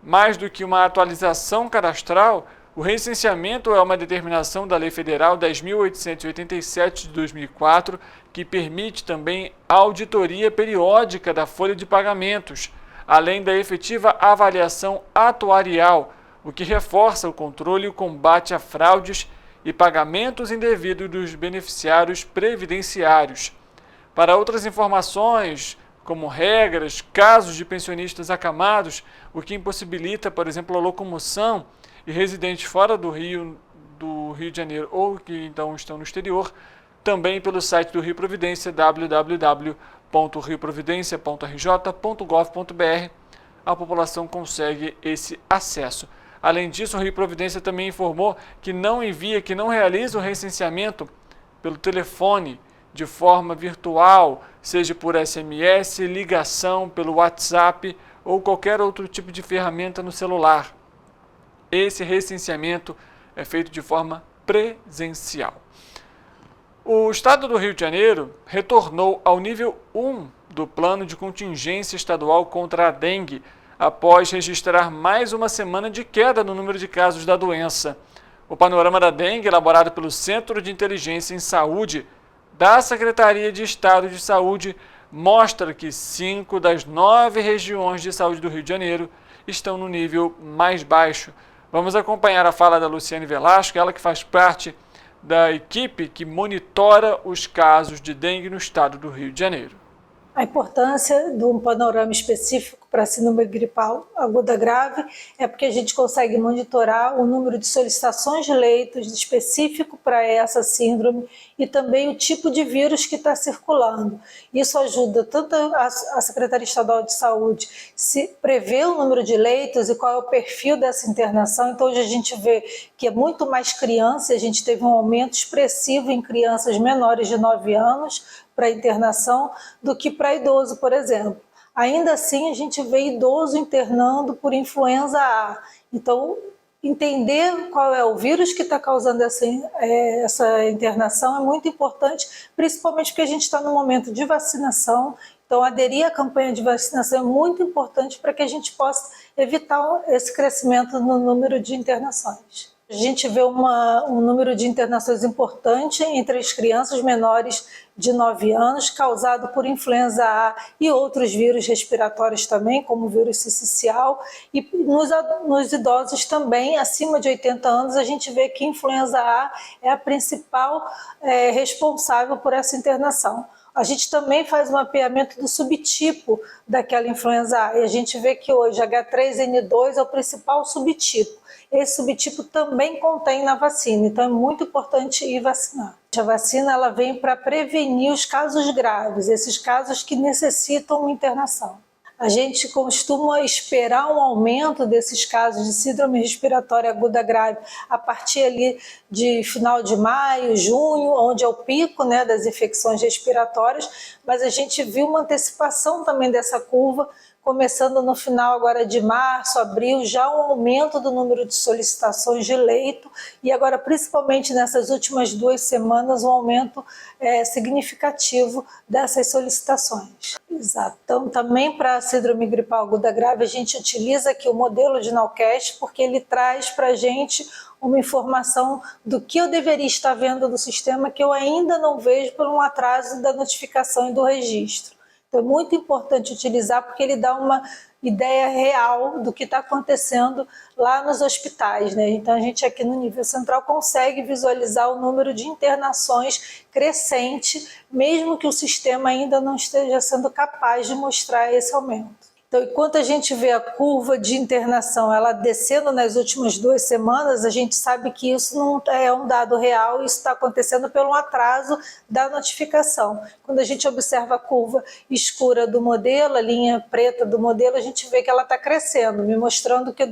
[SPEAKER 2] Mais do que uma atualização cadastral, o recenseamento é uma determinação da Lei Federal 10.887 de 2004, que permite também a auditoria periódica da folha de pagamentos, além da efetiva avaliação atuarial, o que reforça o controle e o combate a fraudes e pagamentos indevidos dos beneficiários previdenciários. Para outras informações, como regras, casos de pensionistas acamados, o que impossibilita, por exemplo, a locomoção, e residentes fora do Rio de Janeiro ou que então estão no exterior, também pelo site do Rio Providência, www.rioprovidencia.rj.gov.br, a população consegue esse acesso. Além disso, o Rio Providência também informou que não realiza o recenseamento pelo telefone de forma virtual, seja por SMS, ligação, pelo WhatsApp ou qualquer outro tipo de ferramenta no celular. Esse recenseamento é feito de forma presencial. O Estado do Rio de Janeiro retornou ao nível 1 do Plano de Contingência Estadual contra a Dengue, após registrar mais uma semana de queda no número de casos da doença. O panorama da dengue, elaborado pelo Centro de Inteligência em Saúde da Secretaria de Estado de Saúde, mostra que 5 das 9 regiões de saúde do Rio de Janeiro estão no nível mais baixo. Vamos acompanhar a fala da Luciane Velasco, ela que faz parte da equipe que monitora os casos de dengue no estado do Rio de Janeiro.
[SPEAKER 8] A importância de um panorama específico para a síndrome gripal aguda grave é porque a gente consegue monitorar o número de solicitações de leitos específico para essa síndrome e também o tipo de vírus que está circulando. Isso ajuda tanto a Secretaria Estadual de Saúde se prever o número de leitos e qual é o perfil dessa internação. Então hoje a gente vê que é muito mais criança, a gente teve um aumento expressivo em crianças menores de 9 anos, para internação do que para idoso, por exemplo. Ainda assim, a gente vê idoso internando por influenza A. Então, entender qual é o vírus que está causando essa internação é muito importante, principalmente porque a gente está no momento de vacinação. Então, aderir à campanha de vacinação é muito importante para que a gente possa evitar esse crescimento no número de internações. A gente vê um número de internações importante entre as crianças menores de 9 anos, causado por influenza A e outros vírus respiratórios também, como o vírus sincicial. E nos idosos também, acima de 80 anos, a gente vê que a influenza A é a principal responsável por essa internação. A gente também faz um mapeamento do subtipo daquela influenza A e a gente vê que hoje H3N2 é o principal subtipo. Esse subtipo também contém na vacina, então é muito importante ir vacinar. A vacina ela vem para prevenir os casos graves, esses casos que necessitam uma internação. A gente costuma esperar um aumento desses casos de síndrome respiratória aguda grave a partir ali de final de maio, junho, onde é o pico, né, das infecções respiratórias, mas a gente viu uma antecipação também dessa curva, começando no final agora de março, abril, já um aumento do número de solicitações de leito e agora principalmente nessas últimas 2 semanas um aumento significativo dessas solicitações. Exato. Então também para a síndrome gripal aguda grave a gente utiliza aqui o modelo de Nowcast porque ele traz para a gente uma informação do que eu deveria estar vendo do sistema que eu ainda não vejo por um atraso da notificação e do registro. Então é muito importante utilizar porque ele dá uma ideia real do que está acontecendo lá nos hospitais, né? Então a gente aqui no nível central consegue visualizar o número de internações crescente, mesmo que o sistema ainda não esteja sendo capaz de mostrar esse aumento. Então Então, enquanto a gente vê a curva de internação ela descendo nas últimas 2 semanas, a gente sabe que isso não é um dado real, isso está acontecendo pelo atraso da notificação. Quando a gente observa a curva escura do modelo, a linha preta do modelo, a gente vê que ela está crescendo, me mostrando que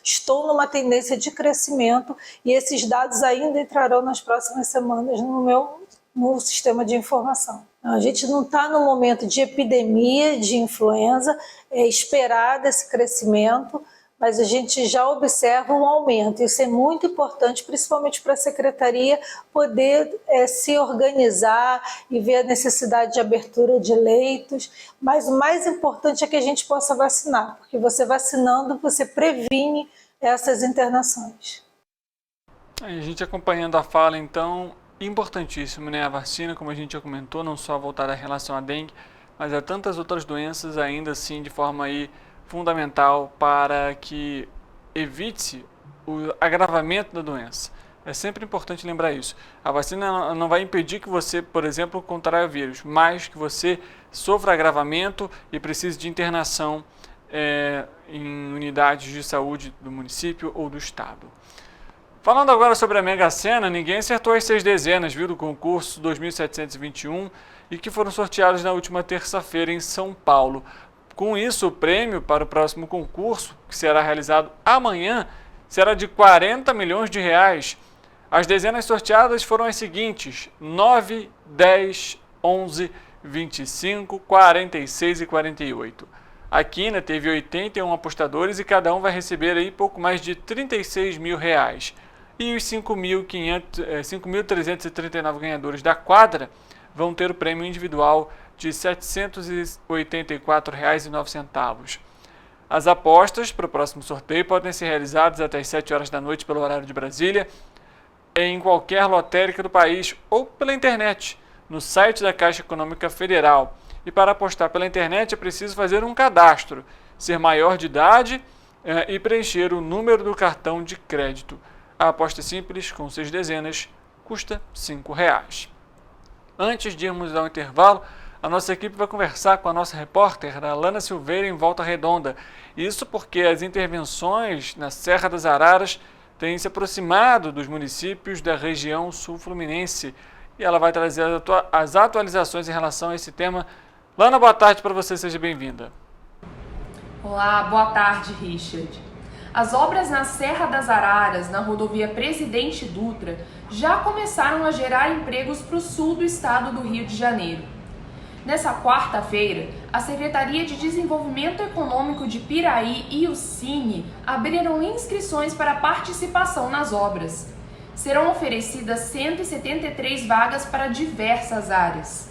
[SPEAKER 8] estou numa tendência de crescimento e esses dados ainda entrarão nas próximas semanas no sistema de informação. A gente não está no momento de epidemia de influenza, é esperado esse crescimento, mas a gente já observa um aumento. Isso é muito importante, principalmente para a Secretaria poder se organizar e ver a necessidade de abertura de leitos. Mas o mais importante é que a gente possa vacinar, porque você vacinando, você previne essas internações.
[SPEAKER 2] A gente acompanhando a fala, então, importantíssimo, né? A vacina, como a gente já comentou, não só voltada em relação à dengue, mas a tantas outras doenças ainda assim de forma aí fundamental para que evite o agravamento da doença. É sempre importante lembrar isso. A vacina não vai impedir que você, por exemplo, contraia o vírus, mas que você sofra agravamento e precise de internação em unidades de saúde do município ou do estado. Falando agora sobre a Mega Sena, ninguém acertou as 6 dezenas, do concurso 2721 e que foram sorteados na última terça-feira em São Paulo. Com isso, o prêmio para o próximo concurso, que será realizado amanhã, será de R$40 milhões. As dezenas sorteadas foram as seguintes: 9, 10, 11, 25, 46 e 48. A quina teve 81 apostadores e cada um vai receber aí pouco mais de R$36 mil. E os 5.339 ganhadores da quadra vão ter o prêmio individual de R$ 784,09. As apostas para o próximo sorteio podem ser realizadas até às 7 horas da noite pelo horário de Brasília, em qualquer lotérica do país ou pela internet, no site da Caixa Econômica Federal. E para apostar pela internet é preciso fazer um cadastro, ser maior de idade e preencher o número do cartão de crédito. A aposta simples, com 6 dezenas, custa R$ 5,00. Antes de irmos ao intervalo, a nossa equipe vai conversar com a nossa repórter, Alana Silveira, em Volta Redonda. Isso porque as intervenções na Serra das Araras têm se aproximado dos municípios da região sul-fluminense. E ela vai trazer as atualizações em relação a esse tema. Lana, boa tarde para você, seja bem-vinda.
[SPEAKER 9] Olá, boa tarde, Richard. As obras na Serra das Araras, na rodovia Presidente Dutra, já começaram a gerar empregos para o sul do estado do Rio de Janeiro. Nessa quarta-feira, a Secretaria de Desenvolvimento Econômico de Piraí e o Cine abriram inscrições para participação nas obras. Serão oferecidas 173 vagas para diversas áreas.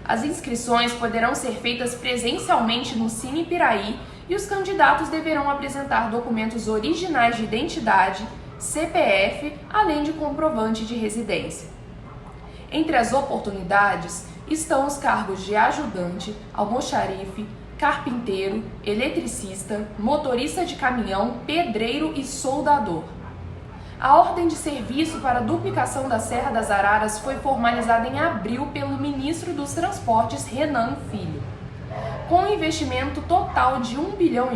[SPEAKER 9] As inscrições poderão ser feitas presencialmente no Cine Piraí e os candidatos deverão apresentar documentos originais de identidade, CPF, além de comprovante de residência. Entre as oportunidades estão os cargos de ajudante, almoxarife, carpinteiro, eletricista, motorista de caminhão, pedreiro e soldador. A ordem de serviço para a duplicação da Serra das Araras foi formalizada em abril pelo ministro dos Transportes, Renan Filho. Com um investimento total de R$1,5 bilhão,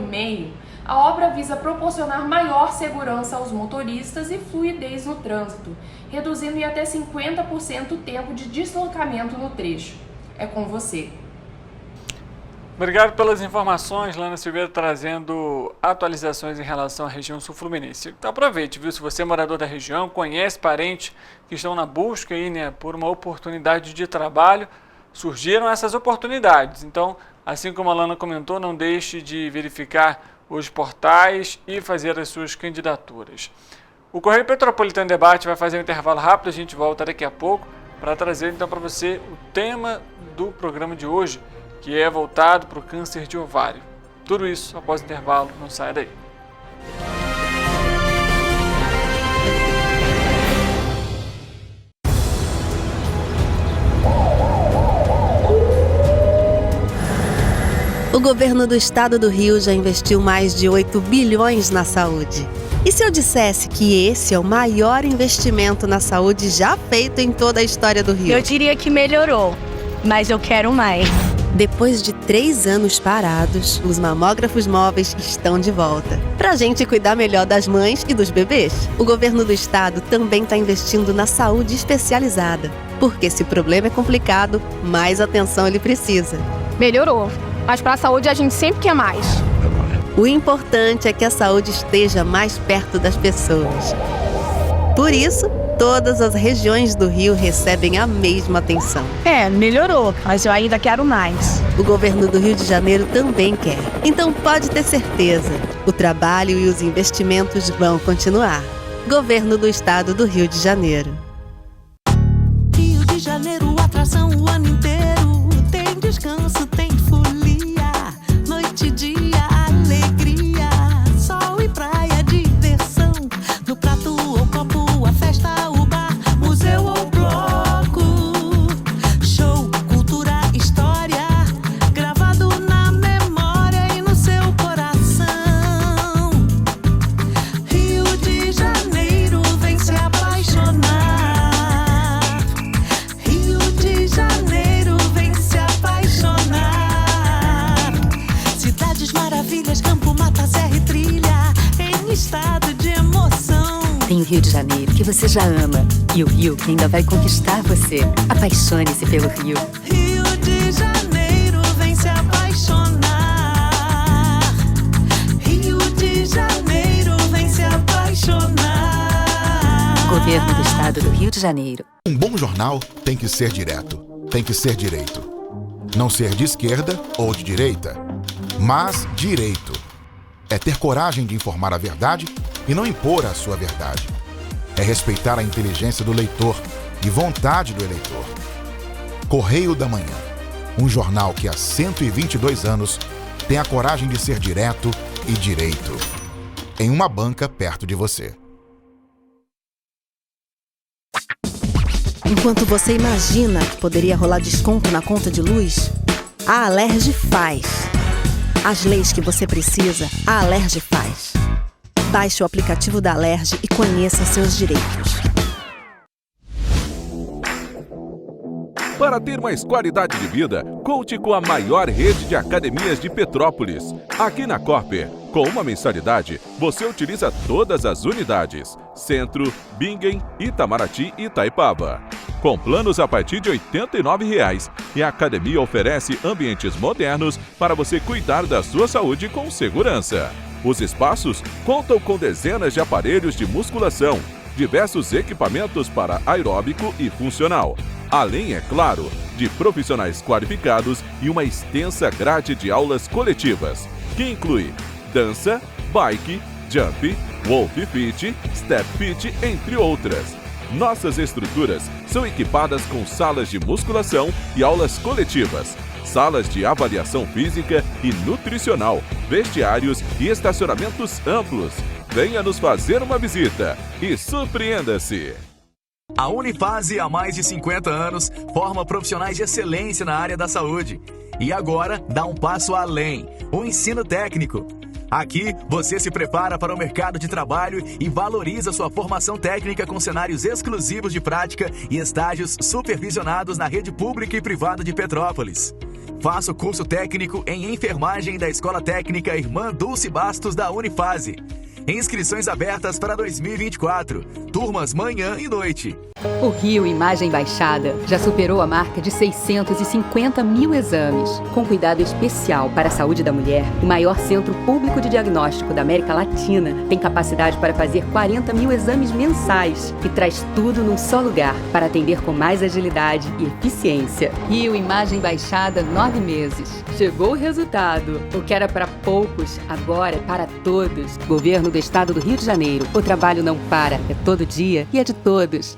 [SPEAKER 9] a obra visa proporcionar maior segurança aos motoristas e fluidez no trânsito, reduzindo em até 50% o tempo de deslocamento no trecho. É com você.
[SPEAKER 2] Obrigado pelas informações, Lana Silveira, trazendo atualizações em relação à região sul-fluminense. Então aproveite, viu? Se você é morador da região, conhece parentes que estão na busca aí, né, por uma oportunidade de trabalho, surgiram essas oportunidades. Então, assim como a Lana comentou, não deixe de verificar os portais e fazer as suas candidaturas. O Correio Petropolitano Debate vai fazer um intervalo rápido, a gente volta daqui a pouco para trazer então para você o tema do programa de hoje, que é voltado para o câncer de ovário. Tudo isso após o intervalo, não saia daí.
[SPEAKER 10] O governo do estado do Rio já investiu mais de 8 bilhões na saúde. E se eu dissesse que esse é o maior investimento na saúde já feito em toda a história do Rio?
[SPEAKER 11] Eu diria que melhorou, mas eu quero mais.
[SPEAKER 10] Depois de 3 anos parados, os mamógrafos móveis estão de volta. Pra gente cuidar melhor das mães e dos bebês. O governo do estado também está investindo na saúde especializada. Porque se o problema é complicado, mais atenção ele precisa.
[SPEAKER 11] Melhorou, mas para a saúde a gente sempre quer mais.
[SPEAKER 10] O importante é que a saúde esteja mais perto das pessoas. Por isso, todas as regiões do Rio recebem a mesma atenção.
[SPEAKER 11] Melhorou, mas eu ainda quero mais.
[SPEAKER 10] O governo do Rio de Janeiro também quer. Então pode ter certeza, o trabalho e os investimentos vão continuar. Governo do Estado do Rio de Janeiro.
[SPEAKER 12] Rio de Janeiro, atração o ano inteiro. Tem descanso, tem folia, noite e dia, alegria, sol e praia, diversão. No prato ou copo, a festa, o bar, museu ou bloco. Show, cultura, história, gravado na memória e no seu coração. Rio de Janeiro, vem se apaixonar. Rio de Janeiro, vem se apaixonar. Cidades maravilhas, campo, mata, serra e trilha, em estado de emoção.
[SPEAKER 4] Tem o Rio de Janeiro, que você já ama, e o Rio, que ainda vai conquistar você. Apaixone-se pelo Rio.
[SPEAKER 12] Rio de Janeiro, vem se apaixonar. Rio de Janeiro, vem se apaixonar.
[SPEAKER 4] Governo do Estado do Rio de Janeiro.
[SPEAKER 1] Um bom jornal tem que ser direto, tem que ser direito. Não ser de esquerda ou de direita, mas direito. É ter coragem de informar a verdade e não impor a sua verdade. É respeitar a inteligência do leitor e vontade do eleitor. Correio da Manhã, um jornal que há 122 anos tem a coragem de ser direto e direito. Em uma banca perto de você.
[SPEAKER 10] Enquanto você imagina que poderia rolar desconto na conta de luz, a Alerj faz. As leis que você precisa, a Alerj faz. Baixe o aplicativo da Alerj e conheça seus direitos.
[SPEAKER 6] Para ter mais qualidade de vida, conte com a maior rede de academias de Petrópolis. Aqui na Copper, com uma mensalidade, você utiliza todas as unidades: Centro, Bingen, Itamaraty e Itaipava. Com planos a partir de R$ 89,00, e a academia oferece ambientes modernos para você cuidar da sua saúde com segurança. Os espaços contam com dezenas de aparelhos de musculação, diversos equipamentos para aeróbico e funcional, além, é claro, de profissionais qualificados e uma extensa grade de aulas coletivas, que inclui dança, bike, jump, wolf fit, step fit, entre outras. Nossas estruturas são equipadas com salas de musculação e aulas coletivas, salas de avaliação física e nutricional, vestiários e estacionamentos amplos. Venha nos fazer uma visita e surpreenda-se!
[SPEAKER 5] A Unifase, há mais de 50 anos, forma profissionais de excelência na área da saúde. E agora dá um passo além, o ensino técnico. Aqui, você se prepara para o mercado de trabalho e valoriza sua formação técnica com cenários exclusivos de prática e estágios supervisionados na rede pública e privada de Petrópolis. Faça o curso técnico em enfermagem da Escola Técnica Irmã Dulce Bastos da Unifase. Inscrições abertas para 2024. Turmas manhã e noite.
[SPEAKER 4] O Rio Imagem Baixada já superou a marca de 650 mil exames. Com cuidado especial para a saúde da mulher, o maior centro público de diagnóstico da América Latina tem capacidade para fazer 40 mil exames mensais e traz tudo num só lugar para atender com mais agilidade e eficiência. Rio Imagem Baixada, 9 meses. Chegou o resultado. O que era para poucos, agora é para todos. Governo do Estado do Rio de Janeiro. O trabalho não para, é todo dia e é de todos.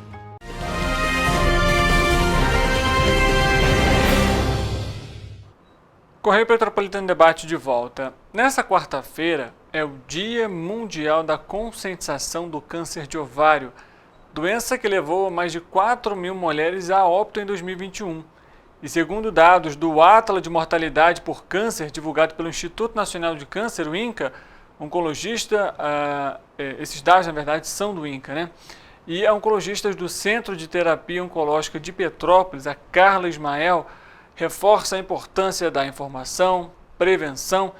[SPEAKER 2] Correio Petropolitano Debate de volta. Nessa quarta-feira é o Dia Mundial da Conscientização do Câncer de Ovário, doença que levou mais de 4 mil mulheres a óbito em 2021. E segundo dados do Atlas de Mortalidade por Câncer, divulgado pelo Instituto Nacional de Câncer, o INCA, oncologista, esses dados na verdade são do INCA, né? E a oncologista do Centro de Terapia Oncológica de Petrópolis, a Carla Ismael, reforça a importância da informação, prevenção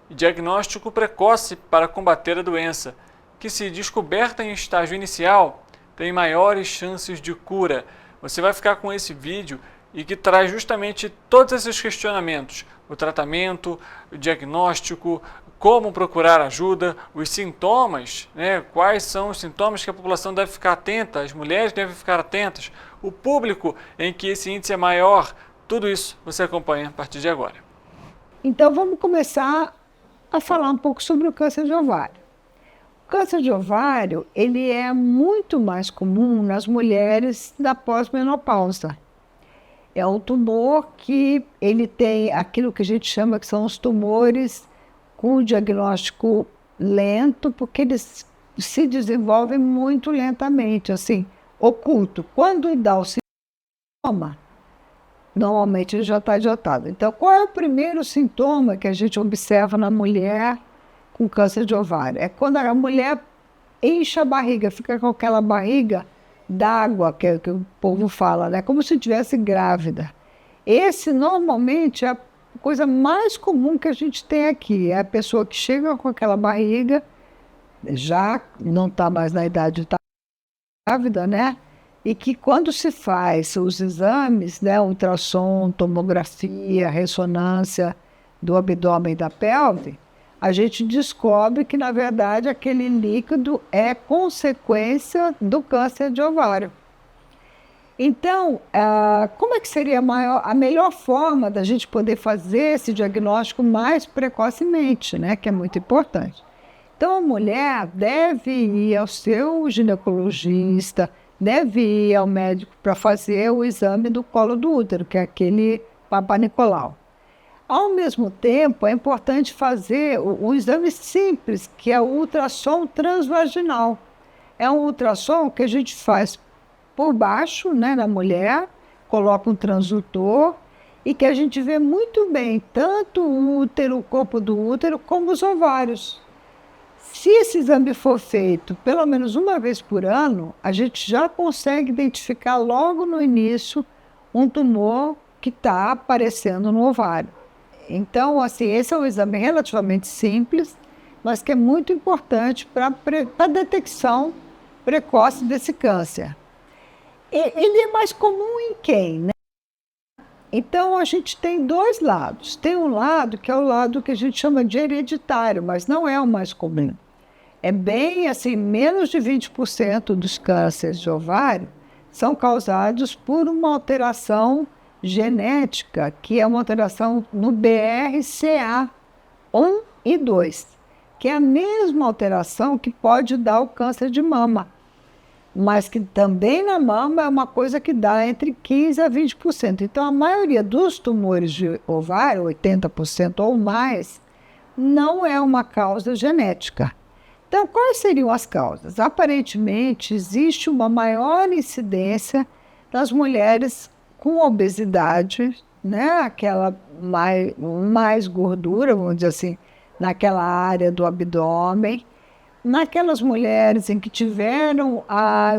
[SPEAKER 2] e diagnóstico precoce para combater a doença, que, se descoberta em estágio inicial, tem maiores chances de cura. Você vai ficar com esse vídeo e que traz justamente todos esses questionamentos: o tratamento, o diagnóstico, como procurar ajuda, os sintomas, né? Quais são os sintomas que a população deve ficar atenta, as mulheres devem ficar atentas, o público em que esse índice é maior. Tudo isso você acompanha a partir de agora.
[SPEAKER 13] Então vamos começar a falar um pouco sobre o câncer de ovário. O câncer de ovário, ele é muito mais comum nas mulheres da pós-menopausa. É um tumor que ele tem aquilo que a gente chama que são os tumores com o diagnóstico lento, porque eles se desenvolvem muito lentamente, assim, oculto. Quando dá o sintoma, normalmente ele já está adiantado. Então, qual é o primeiro sintoma que a gente observa na mulher com câncer de ovário? É quando a mulher enche a barriga, fica com aquela barriga d'água, que o povo fala, né? Como se estivesse grávida. Esse, normalmente, é a coisa mais comum que a gente tem aqui. É a pessoa que chega com aquela barriga, já não está mais na idade de estar grávida, né? E que quando se faz os exames, né, ultrassom, tomografia, ressonância do abdômen e da pelve, a gente descobre que, na verdade, aquele líquido é consequência do câncer de ovário. Então, como é que seria a melhor forma da gente poder fazer esse diagnóstico mais precocemente, né, que é muito importante? Então, a mulher deve ir ao seu ginecologista, deve ir ao médico para fazer o exame do colo do útero, que é aquele Papa Nicolau. Ao mesmo tempo, é importante fazer um exame simples, que é o ultrassom transvaginal. É um ultrassom que a gente faz por baixo, né, na mulher, coloca um transdutor e que a gente vê muito bem tanto o útero, o corpo do útero, como os ovários. Se esse exame for feito pelo menos uma vez por ano, a gente já consegue identificar logo no início um tumor que está aparecendo no ovário. Então, assim, esse é um exame relativamente simples, mas que é muito importante para a detecção precoce desse câncer. Ele é mais comum em quem, né? Então, a gente tem dois lados. Tem um lado que é o lado que a gente chama de hereditário, mas não é o mais comum. É bem, assim, menos de 20% dos cânceres de ovário são causados por uma alteração genética, que é uma alteração no BRCA1 e 2, que é a mesma alteração que pode dar o câncer de mama, mas que também na mama é uma coisa que dá entre 15% a 20%. Então, a maioria dos tumores de ovário, 80% ou mais, não é uma causa genética. Então, quais seriam as causas? Aparentemente, existe uma maior incidência das mulheres com obesidade, né? Aquela mais gordura, vamos dizer assim, naquela área do abdômen, naquelas mulheres em que tiveram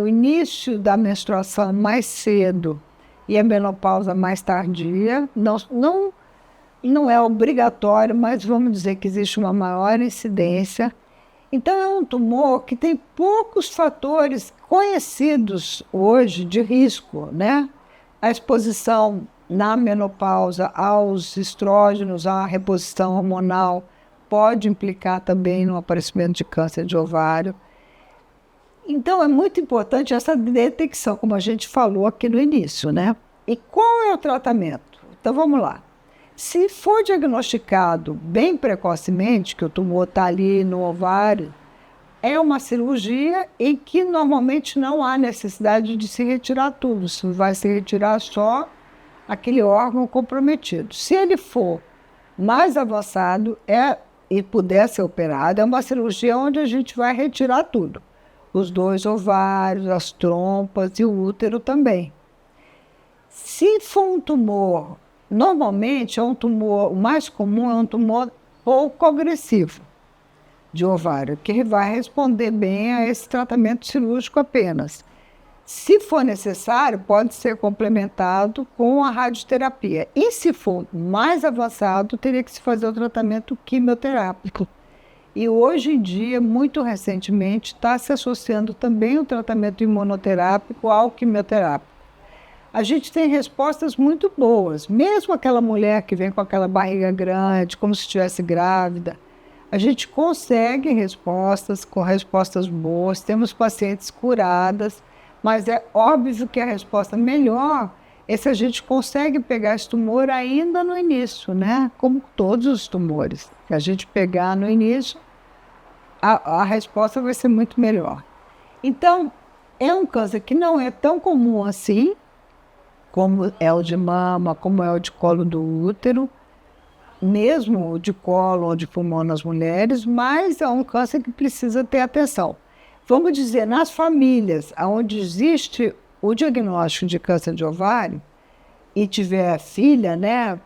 [SPEAKER 13] o início da menstruação mais cedo e a menopausa mais tardia. Não é obrigatório, mas vamos dizer que existe uma maior incidência. Então, é um tumor que tem poucos fatores conhecidos hoje de risco, né? A exposição na menopausa aos estrógenos, à reposição hormonal, pode implicar também no aparecimento de câncer de ovário. Então, é muito importante essa detecção, como a gente falou aqui no início, né? E qual é o tratamento? Então, vamos lá. Se for diagnosticado bem precocemente, que o tumor está ali no ovário, é uma cirurgia em que normalmente não há necessidade de se retirar tudo. Vai se retirar só aquele órgão comprometido. Se ele for mais avançado e puder ser operado, é uma cirurgia onde a gente vai retirar tudo. Os 2 ovários, as trompas e o útero também. Se for um tumor, normalmente é um tumor, o mais comum é um tumor pouco agressivo de ovário, que vai responder bem a esse tratamento cirúrgico apenas. Se for necessário, pode ser complementado com a radioterapia. E se for mais avançado, teria que se fazer o tratamento quimioterápico. E hoje em dia, muito recentemente, está se associando também o tratamento imunoterápico ao quimioterápico. A gente tem respostas muito boas. Mesmo aquela mulher que vem com aquela barriga grande, como se estivesse grávida, a gente consegue respostas, com respostas boas. Temos pacientes curadas, mas é óbvio que a resposta melhor é se a gente consegue pegar esse tumor ainda no início, né? Como todos os tumores. Se a gente pegar no início, a resposta vai ser muito melhor. Então, é um câncer que não é tão comum assim, como é o de mama, como é o de colo do útero, mesmo o de colo ou de pulmão nas mulheres, mas é um câncer que precisa ter atenção. Vamos dizer, nas famílias onde existe o diagnóstico de câncer de ovário e tiver filha, né,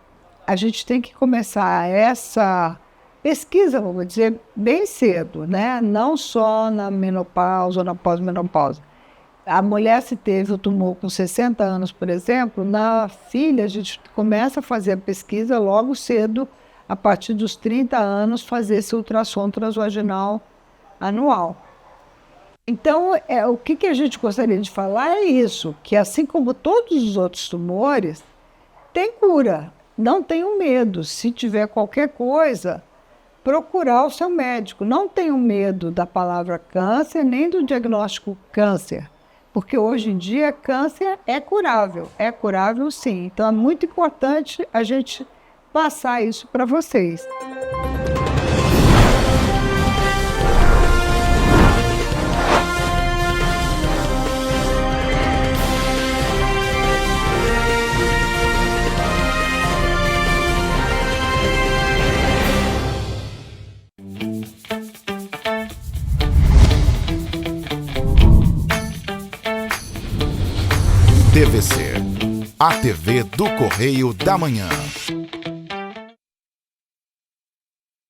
[SPEAKER 13] a gente tem que começar essa pesquisa, vamos dizer, bem cedo, né? Não só na menopausa ou na pós-menopausa. A mulher, se teve o tumor com 60 anos, por exemplo, na filha a gente começa a fazer a pesquisa logo cedo, a partir dos 30 anos, fazer esse ultrassom transvaginal anual. Então, o que a gente gostaria de falar é isso, que assim como todos os outros tumores, tem cura. Não tenham medo. Se tiver qualquer coisa, procurar o seu médico. Não tenham medo da palavra câncer, nem do diagnóstico câncer. Porque hoje em dia, câncer é curável sim. Então é muito importante a gente passar isso para vocês.
[SPEAKER 1] TVC, a TV do Correio da Manhã.